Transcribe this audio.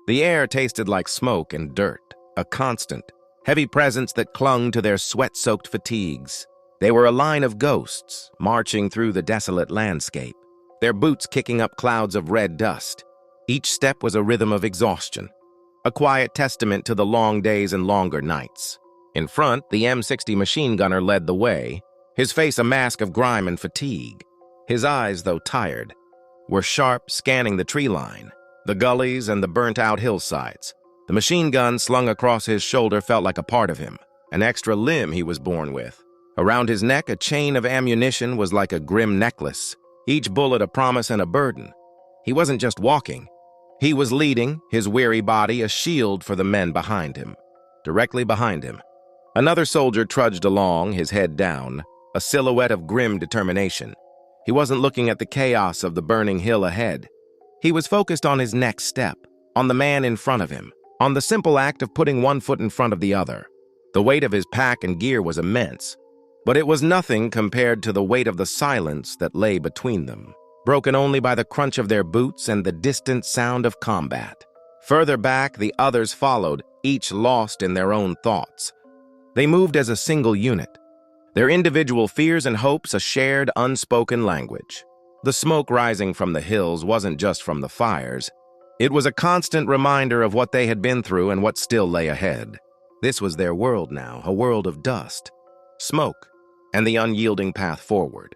The air tasted like smoke and dirt, a constant, heavy presence that clung to their sweat-soaked fatigues. They were a line of ghosts, marching through the desolate landscape, their boots kicking up clouds of red dust. Each step was a rhythm of exhaustion, a quiet testament to the long days and longer nights. In front, the M60 machine gunner led the way, his face a mask of grime and fatigue. His eyes, though tired, were sharp, scanning the tree line, the gullies and the burnt-out hillsides. The machine gun slung across his shoulder felt like a part of him, an extra limb he was born with. Around his neck, a chain of ammunition was like a grim necklace, each bullet a promise and a burden. He wasn't just walking. He was leading, his weary body a shield for the men behind him. Directly behind him, another soldier trudged along, his head down, a silhouette of grim determination. He wasn't looking at the chaos of the burning hill ahead. He was focused on his next step, on the man in front of him, on the simple act of putting one foot in front of the other. The weight of his pack and gear was immense, but it was nothing compared to the weight of the silence that lay between them, broken only by the crunch of their boots and the distant sound of combat. Further back, the others followed, each lost in their own thoughts. They moved as a single unit, their individual fears and hopes a shared, unspoken language. The smoke rising from the hills wasn't just from the fires. It was a constant reminder of what they had been through and what still lay ahead. This was their world now, a world of dust, smoke, and the unyielding path forward.